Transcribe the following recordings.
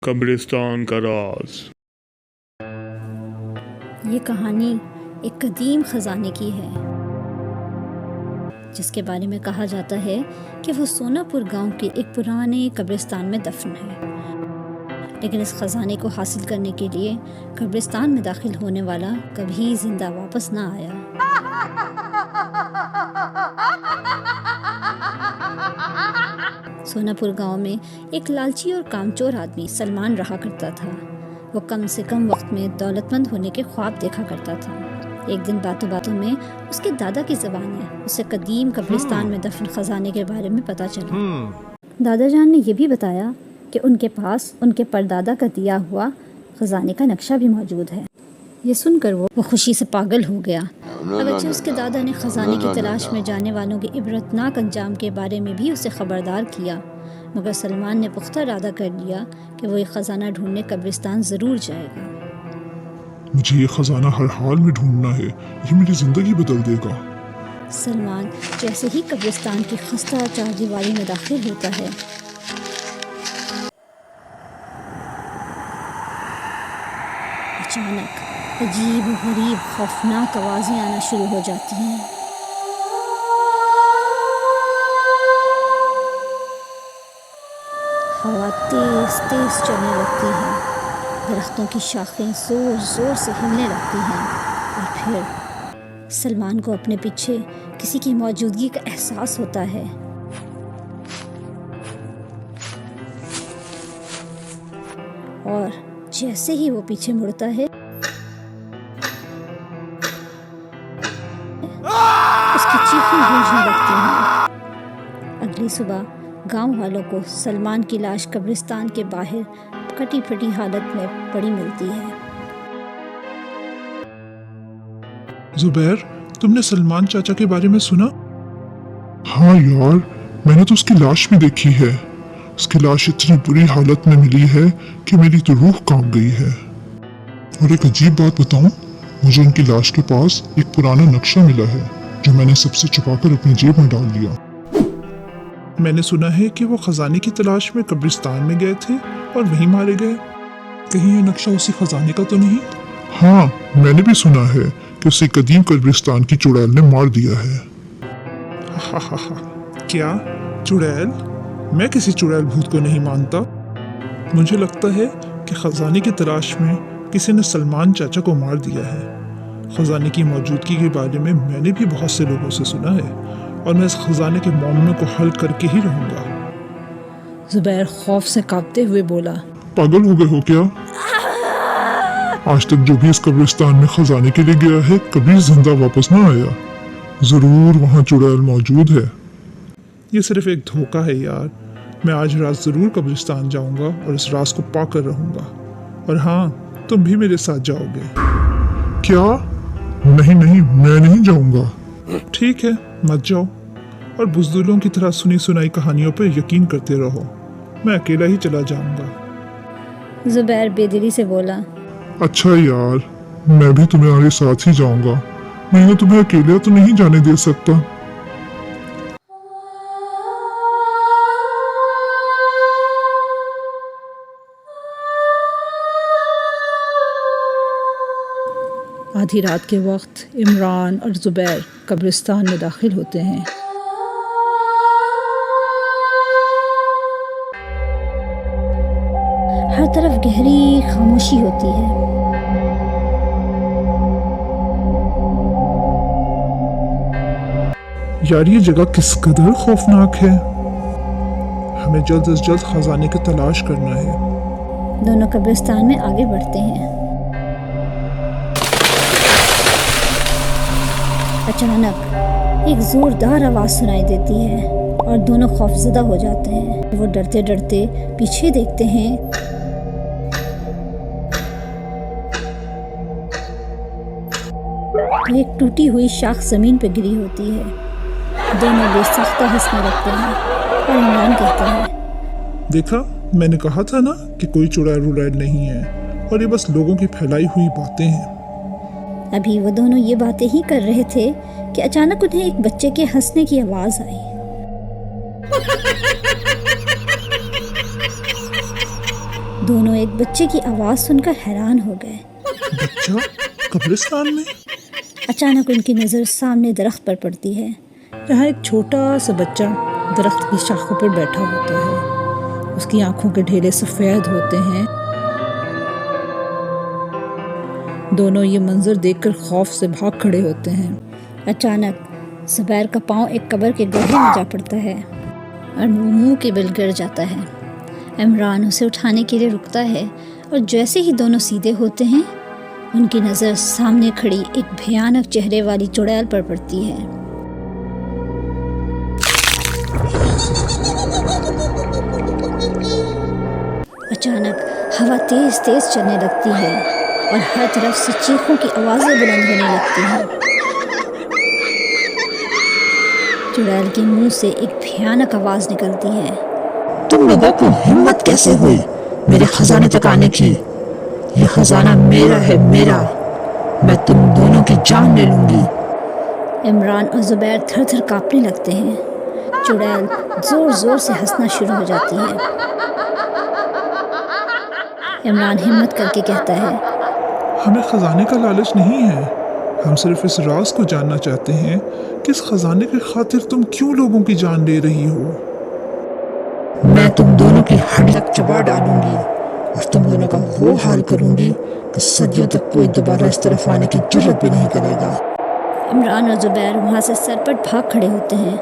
قبرستان کا راز۔ یہ کہانی ایک قدیم خزانے کی ہے جس کے بارے میں کہا جاتا ہے کہ وہ سونا پور گاؤں کے ایک پرانے قبرستان میں دفن ہے، لیکن اس خزانے کو حاصل کرنے کے لیے قبرستان میں داخل ہونے والا کبھی زندہ واپس نہ آیا۔ سونا پور گاؤں میں ایک لالچی اور کامچور آدمی سلمان رہا کرتا تھا۔ وہ کم سے کم وقت میں دولت مند ہونے کے خواب دیکھا کرتا تھا۔ ایک دن باتوں باتوں میں اس کے دادا کی زبان اسے قدیم قبرستان میں دفن خزانے کے بارے میں پتہ چلا۔ دادا جان نے یہ بھی بتایا کہ ان کے پاس ان کے پردادا کا دیا ہوا خزانے کا نقشہ بھی موجود ہے۔ یہ سن کر وہ خوشی سے پاگل ہو گیا۔ اگرچہ اس کے دادا نے خزانے کی تلاش میں جانے والوں کے عبرتناک انجام کے بارے میں بھی اسے خبردار کیا، مگر سلمان نے پختہ ارادہ کر لیا کہ وہ یہ خزانہ ڈھونڈنے قبرستان ضرور جائے گا۔ مجھے یہ خزانہ ہر حال میں ڈھونڈنا ہے، یہ میری زندگی بدل دے گا۔ سلمان جیسے ہی قبرستان کی خستہ چار دیواری میں داخل ہوتا ہے، اچانک عجیب و غریب خوفناک آوازیں آنا شروع ہو جاتی ہیں۔ ہوا تیز تیز چلنے لگتی ہے، درختوں کی شاخیں زور زور سے ہلنے لگتی ہیں، اور پھر سلمان کو اپنے پیچھے کسی کی موجودگی کا احساس ہوتا ہے۔ اور جیسے ہی وہ پیچھے مڑتا ہے، اس کی چیخیں گونجنے لگتی ہیں۔ اگلی صبح گاؤں والوں کو سلمان کی لاش قبرستان کے باہر کٹی پھٹی حالت میں پڑی ملتی ہے۔ زبیر، تم نے سلمان چاچا کے بارے میں سنا؟ ہاں یار، میں نے تو اس کی لاش بھی دیکھی ہے۔ اس کی لاش اتنی بری حالت میں ملی ہے کہ میری تو روح کانپ گئی ہے۔ اور ایک عجیب بات بتاؤں، مجھے ان کی لاش کے پاس ایک پرانا نقشہ ملا ہے جو میں نے سب سے چھپا کر اپنی جیب میں ڈال دیا۔ میں نے سنا ہے کہ وہ خزانے کی تلاش میں قبرستان میں گئے تھے اور وہیں مارے گئے۔ کہیں یہ نقشہ اسی خزانے کا تو نہیں؟ ہاں، میں نے بھی سنا ہے کہ اسی قدیم قبرستان کی چڑیل نے مار دیا ہے۔ کیا چڑیل؟ میں کسی چڑیل بھوت کو نہیں مانتا۔ مجھے لگتا ہے کہ خزانے کی تلاش میں کسی نے سلمان چاچا کو مار دیا ہے۔ خزانے کی موجودگی کے بارے میں نے بھی بہت سے لوگوں سے سنا ہے، اور میں اس خزانے کے معاملے کو حل کر کے ہی رہوں گا۔ زبیر خوف سے کانپتے ہوئے بولا، پاگل ہو گئے ہو کیا؟ آج تک جو بھی اس قبرستان میں خزانے کے لیے گیا ہے کبھی زندہ واپس نہ آیا۔ ضرور وہاں چڑیل موجود ہے۔ یہ صرف ایک دھوکہ ہے یار۔ میں آج رات ضرور قبرستان جاؤں گا اور اس راز کو پا کر رہوں گا۔ اور ہاں، تم بھی میرے ساتھ جاؤ گے۔ کیا؟ نہیں، میں نہیں جاؤں گا۔ ٹھیک ہے، مت جاؤ، اور بزدلوں کی طرح سنی سنائی کہانیوں پر یقین کرتے رہو۔ میں اکیلا ہی چلا جاؤں گا۔ زبیر بے دلی سے بولا، اچھا یار، میں بھی تمہارے ساتھ ہی جاؤں گا۔ میں تمہیں اکیلا تو نہیں جانے دے سکتا۔ آدھی رات کے وقت عمران اور زبیر قبرستان میں داخل ہوتے ہیں۔ ہر طرف گہری خاموشی ہوتی ہے۔ یار، یہ جگہ کس قدر خوفناک ہے۔ ہمیں جلد از جلد خزانے کی تلاش کرنا ہے۔ دونوں قبرستان میں آگے بڑھتے ہیں۔ اچانک ایک زوردار آواز سنائی دیتی ہے اور دونوں خوفزدہ ہو جاتے ہیں۔ وہ ڈرتے ڈرتے پیچھے دیکھتے ہیں۔ تو ایک ٹوٹی ہوئی شاخ زمین پہ گری ہوتی ہے۔ دونوں بے ساختہ ہنسنے لگتے ہیں اور عمران کہتا ہے، دیکھا، میں نے کہا تھا نا کہ کوئی چڑیل وڑیل نہیں ہے، اور یہ بس لوگوں کی پھیلائی ہوئی باتیں ہیں۔ ابھی وہ دونوں یہ باتیں ہی کر رہے تھے کہ اچانک انہیں ایک بچے کے ہنسنے کی آواز آئی۔ دونوں ایک بچے کی آواز سن کر حیران ہو گئے۔ بچہ قبرستان میں؟ اچانک ان کی نظر سامنے درخت پر پڑتی ہے۔ یہاں ایک چھوٹا سا بچہ درخت کی شاخوں پر بیٹھا ہوتا ہے۔ اس کی آنکھوں کے ڈھیرے سفید ہوتے ہیں۔ دونوں یہ منظر دیکھ کر خوف سے بھاگ کھڑے ہوتے ہیں۔ اچانک زبیر کا پاؤں ایک قبر کے گڑھے میں جا پڑتا ہے اور منہ کے بل گر جاتا ہے۔ عمران اسے اٹھانے کے لیے رکتا ہے اور جیسے ہی دونوں سیدھے ہوتے ہیں ان کی نظر سامنے کھڑی ایک بھیانک چہرے والی چڑیل پر پڑتی ہے۔ اچانک ہوا تیز تیز چلنے لگتی ہے اور ہر طرف سے چیخوں کی آوازیں بلند ہونے لگتی ہیں۔ چڑیل کے منہ سے ایک بھیانک آواز نکلتی ہے۔ تم لوگوں کو ہمت کیسے ہوئی میرے خزانے تک آنے کی؟ یہ خزانہ میرا ہے، میرا۔ میں تم دونوں کی جان لے لوں گی۔ عمران اور زبیر تھر تھر کانپنے لگتے ہیں۔ چڑیل زور زور سے ہنسنا شروع ہو جاتی ہے۔ عمران ہمت کر کے کہتا ہے، ہمیں خزانے کا لالچ نہیں ہے، ہم صرف اس راز کو جاننا چاہتے ہیں کہ اس خزانے کی خاطر تم کیوں لوگوں کی جان لے رہی ہو؟ میں تم دونوں کی ہڈی تک چبا ڈالوں گی اور تم دونوں کا وہ حال کروں گی کہ صدیوں تک کوئی دوبارہ اس طرف آنے کی جرت بھی نہیں کرے گا۔ عمران اور زبیر وہاں سے سرپٹ بھاگ کھڑے ہوتے ہیں۔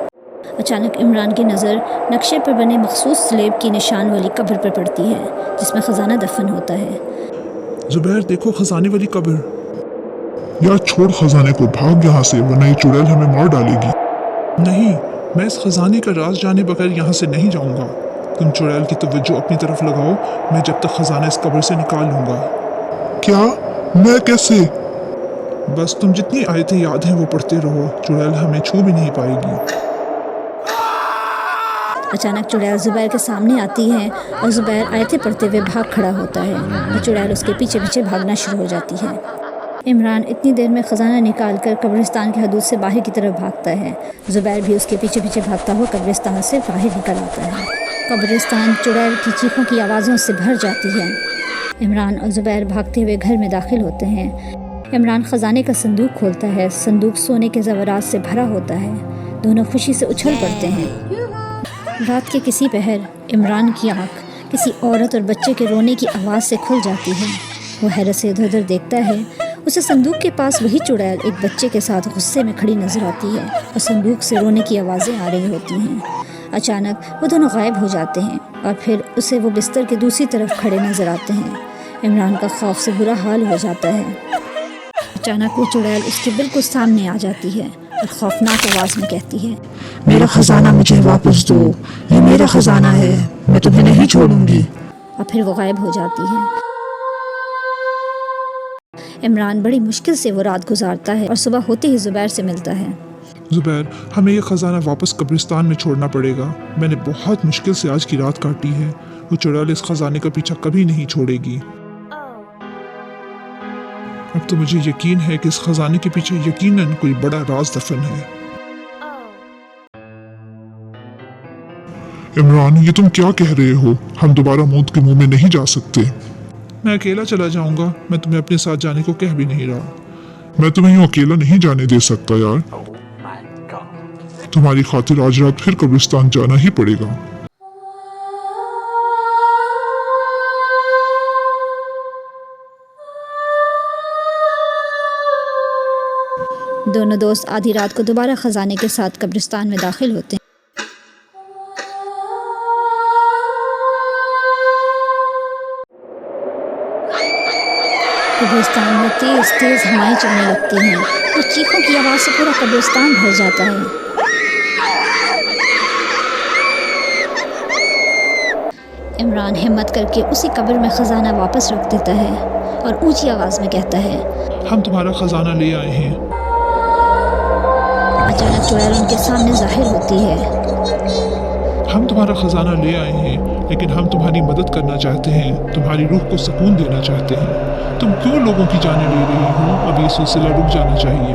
اچانک عمران کی نظر نقشے پر بنے مخصوص سلیب کی نشان والی قبر پر پڑتی ہے جس میں خزانہ دفن ہوتا ہے۔ زبیر دیکھو خزانے والی قبر۔ یا چھوڑ خزانے کو، بھاگ یہاں سے ورنہ یہ چڑیل ہمیں مار ڈالے گی۔ نہیں، میں اس خزانے کا راز جانے بغیر یہاں سے نہیں جاؤں گا۔ تم چڑیل کی توجہ اپنی طرف لگاؤ، میں جب تک خزانہ اس قبر سے نکال لوں گا۔ کیا؟ میں کیسے؟ بس تم جتنی آیتیں یاد ہیں وہ پڑھتے رہو، چڑیل ہمیں چھو بھی نہیں پائے گی۔ اچانک چڑیل زبیر کے سامنے آتی ہے اور زبیر آیتیں پڑھتے ہوئے بھاگ کھڑا ہوتا ہے اور چڑیل اس کے پیچھے پیچھے بھاگنا شروع ہو جاتی ہے۔ عمران اتنی دیر میں خزانہ نکال کر قبرستان کی حدود سے باہر کی طرف بھاگتا ہے۔ زبیر بھی اس کے پیچھے پیچھے بھاگتا ہوا قبرستان سے باہر نکل آتا ہے۔ قبرستان چڑیل کی چیخوں کی آوازوں سے بھر جاتی ہے۔ عمران اور زبیر بھاگتے ہوئے گھر میں داخل ہوتے ہیں۔ عمران خزانے کا صندوق کھولتا ہے۔ صندوق سونے کے زیورات سے بھرا ہوتا ہے۔ دونوں خوشی سے اچھل پڑتے ہیں۔ رات کے کسی پہر عمران کی آنکھ کسی عورت اور بچے کے رونے کی آواز سے کھل جاتی ہے۔ وہ حیرت سے ادھر ادھر دیکھتا ہے۔ اسے صندوق کے پاس وہی چڑیل ایک بچے کے ساتھ غصے میں کھڑی نظر آتی ہے اور صندوق سے رونے کی آوازیں آ رہی ہوتی ہیں۔ اچانک وہ دونوں غائب ہو جاتے ہیں اور پھر اسے وہ بستر کے دوسری طرف کھڑے نظر آتے ہیں۔ عمران کا خوف سے برا حال ہو جاتا ہے۔ اچانک وہ چڑیل اس کے بالکل سامنے آ جاتی ہے اور خوفناک آواز میں کہتی ہے، میرا خزانہ مجھے واپس دو، یہ میرا خزانہ ہے، میں تمہیں نہیں چھوڑوں گی۔ اور پھر وہ غائب ہو جاتی ہے۔ عمران بڑی مشکل سے وہ رات گزارتا ہے اور صبح ہوتے ہی زبیر سے ملتا ہے۔ زبیر، ہمیں یہ خزانہ واپس قبرستان میں چھوڑنا پڑے گا۔ میں نے بہت مشکل سے آج کی رات کاٹی ہے۔ وہ چڑیل اس خزانے کا پیچھا کبھی نہیں چھوڑے گی۔ اب تو مجھے یقین ہے کہ اس خزانے کے پیچھے یقیناً کوئی بڑا راز دفن ہے۔ عمران، یہ تم کیا کہہ رہے ہو؟ ہم دوبارہ موت کے منہ میں نہیں جا سکتے۔ میں اکیلا چلا جاؤں گا، میں تمہیں اپنے ساتھ جانے کو کہہ بھی نہیں رہا۔ میں تمہیں یوں اکیلا نہیں جانے دے سکتا یار، تمہاری خاطر آج رات پھر قبرستان جانا ہی پڑے گا۔ دونوں دوست آدھی رات کو دوبارہ خزانے کے ساتھ قبرستان میں داخل ہوتے ہیں۔ قبرستان میں تیز تیز ہوائیں چلنے لگتی ہیں اور چیخوں کی آواز سے پورا قبرستان بھر جاتا ہے۔ عمران ہمت کر کے اسی قبر میں خزانہ واپس رکھ دیتا ہے اور اونچی آواز میں کہتا ہے، ہم تمہارا خزانہ لے آئے ہیں۔ اچانک چڑیل ان کے سامنے ظاہر ہوتی ہے۔ ہم تمہارا خزانہ لے آئے ہیں، لیکن ہم تمہاری مدد کرنا چاہتے ہیں، تمہاری روح کو سکون دینا چاہتے ہیں۔ تم کیوں لوگوں کی جانیں لے رہی ہو؟ اب یہ سلسلہ رک جانا چاہیے۔